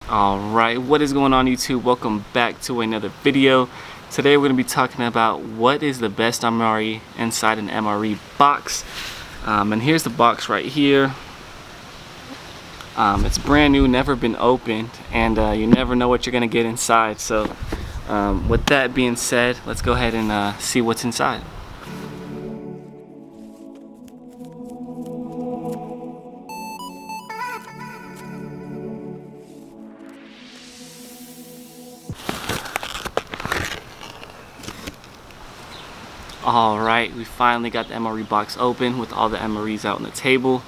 Alright, what is going on YouTube? Welcome back to another video. Today we're going to be talking about what is the best MRE inside an MRE box. And here's the box right here. It's brand new, never been opened, and you never know what you're going to get inside. So with that being said, let's go ahead and see what's inside. Alright, we finally got the MRE box open with all the MREs out on the table.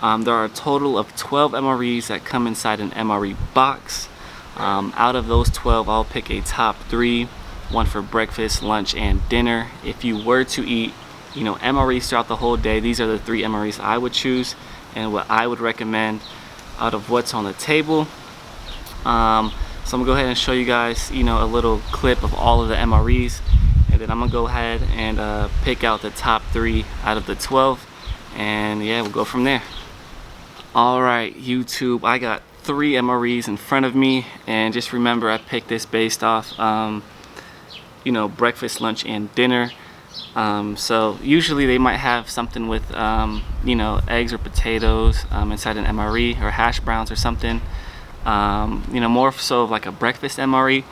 There are a total of 12 MREs that come inside an MRE box. Out of those 12, I'll pick a top 3, one for breakfast, lunch, and dinner. If you were to eat, MREs throughout the whole day, these are the 3 MREs I would choose and what I would recommend out of what's on the table. So I'm gonna go ahead and show you guys, a little clip of all of the MREs. And then I'm gonna go ahead and pick out the top 3 out of the 12, and yeah, we'll go from there. Alright YouTube, I got 3 MREs in front of me, and just remember I picked this based off breakfast, lunch, and dinner. So usually they might have something with eggs or potatoes inside an MRE, or hash browns or something, more so of like a breakfast MRE.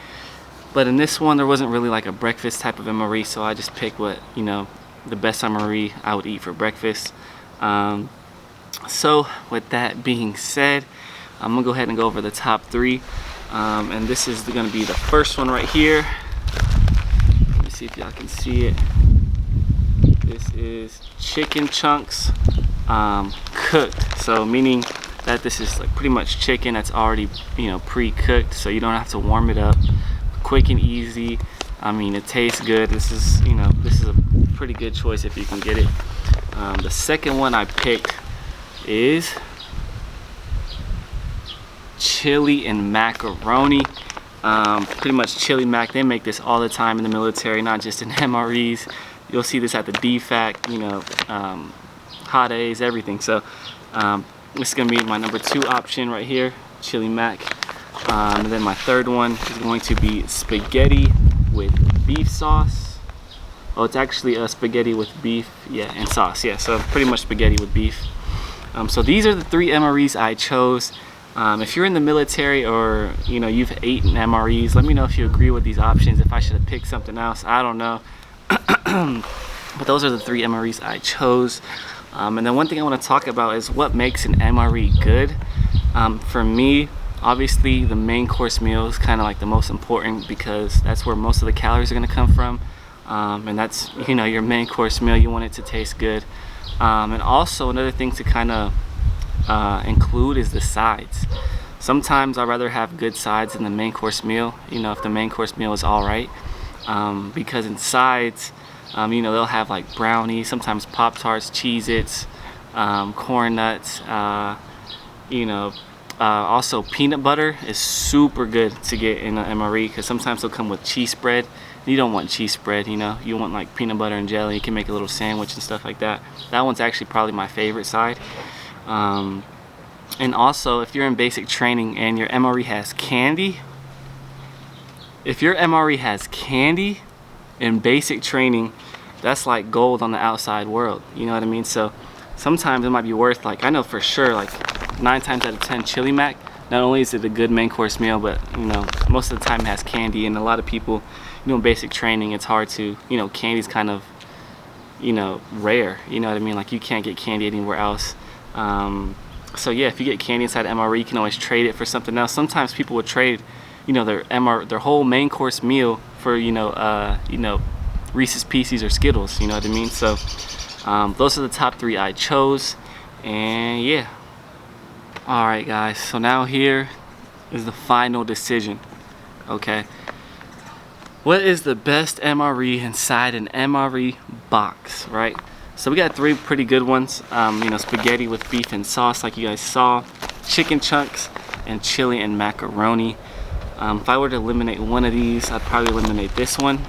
But in this one, there wasn't really like a breakfast type of MRE, so I just picked what, the best MRE I would eat for breakfast. So with that being said, I'm gonna go ahead and go over the top 3. And this is gonna be the first one right here. Let me see if y'all can see it. This is chicken chunks cooked. So meaning that this is like pretty much chicken that's already, pre-cooked, so you don't have to warm it up. Quick and easy. I mean, it tastes good. This is a pretty good choice if you can get it. The second one I picked is chili and macaroni. Pretty much chili mac. They make this all the time in the military, not just in MREs. You'll see this at the DFAC, hot A's, everything. So this is gonna be my number 2 option right here, chili mac. And then my third one is going to be spaghetti with beef sauce. Oh, it's actually a spaghetti with beef, and sauce. So pretty much spaghetti with beef. So these are the 3 MREs I chose. If you're in the military, or you've eaten MREs, let me know if you agree with these options. If I should have picked something else, I don't know. But those are the 3 MREs I chose. And then one thing I want to talk about is what makes an MRE good. For me, obviously the main course meal is kind of like the most important, because that's where most of the calories are going to come from, and that's your main course meal. You want it to taste good, and also another thing to kind of include is the sides. Sometimes I'd rather have good sides in the main course meal, if the main course meal is alright, because in sides they'll have like brownies, sometimes Pop-Tarts, Cheez-Its, corn nuts, also peanut butter is super good to get in an MRE, because sometimes they'll come with cheese spread. You don't want cheese spread, you want like peanut butter and jelly. You can make a little sandwich and stuff like that. That one's actually probably my favorite side. And also, if you're in basic training and your MRE has candy, if your MRE has candy in basic training, that's like gold on the outside world, you know what I mean? So sometimes it might be worth, like, I know for sure, like 9 times out of 10 chili mac, not only is it a good main course meal, but most of the time it has candy. And a lot of people, in basic training, it's hard to, candy's kind of rare, you know what I mean? Like, you can't get candy anywhere else. So yeah, if you get candy inside MRE, you can always trade it for something else. Sometimes people would trade their whole main course meal for Reese's Pieces or Skittles, you know what I mean? So those are the top 3 I chose, and yeah. Alright guys, so now here is the final decision. Okay, what is the best MRE inside an MRE box, right? So we got 3 pretty good ones. Spaghetti with beef and sauce, like you guys saw, chicken chunks, and chili and macaroni. If I were to eliminate one of these, I'd probably eliminate this one.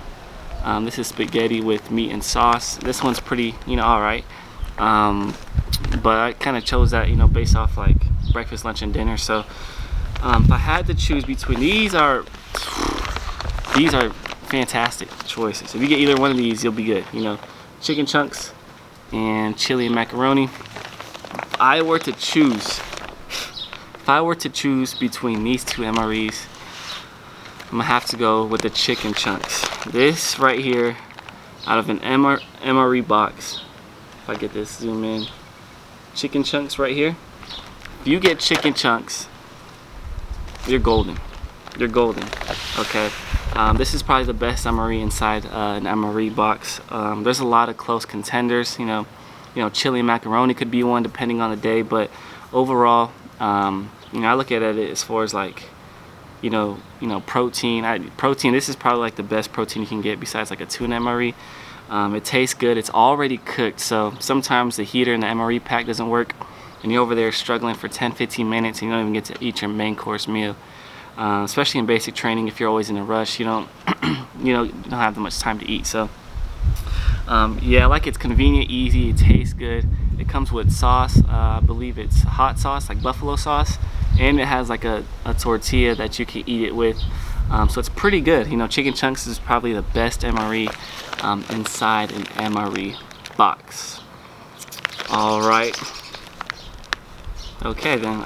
This is spaghetti with meat and sauce. This one's pretty, alright. But I kind of chose that, based off like breakfast, lunch, and dinner. So If I had to choose between these are fantastic choices. If you get either one of these, you'll be good. You know, chicken chunks and chili and macaroni. If I were to choose between these two MREs, I'm gonna have to go with the chicken chunks. This right here, out of an MRE box. If I get this, zoom in. Chicken chunks right here. If you get chicken chunks, you're golden. You're golden. Okay. This is probably the best MRE inside an MRE box. There's a lot of close contenders. You know, chili and macaroni could be one depending on the day. But overall, you know, I look at it as far as like, you know, protein. Protein. This is probably like the best protein you can get besides like a tuna MRE. It tastes good. It's already cooked. So sometimes the heater in the MRE pack doesn't work, and you're over there struggling for 10-15 minutes, and you don't even get to eat your main course meal. Especially in basic training, if you're always in a rush, you don't you don't have that much time to eat. So yeah, like, it's convenient, easy, it tastes good. It comes with sauce. I believe it's hot sauce, like buffalo sauce, and it has like a tortilla that you can eat it with. So it's pretty good. You know, chicken chunks is probably the best MRE inside an MRE box. All right. Okay then,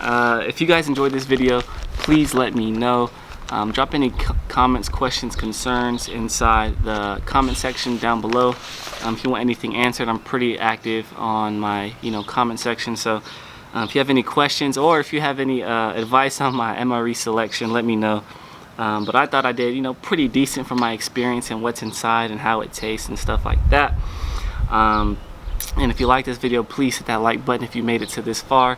if you guys enjoyed this video, please let me know. Drop any comments, questions, concerns inside the comment section down below. If you want anything answered, I'm pretty active on my comment section. So if you have any questions, or if you have any advice on my MRE selection, let me know. But I thought I did pretty decent for my experience and what's inside and how it tastes and stuff like that. And if you like this video, please hit that like button if you made it to this far.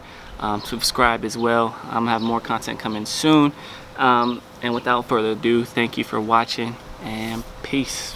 Subscribe as well. I'm gonna have more content coming soon. And without further ado, thank you for watching, and peace.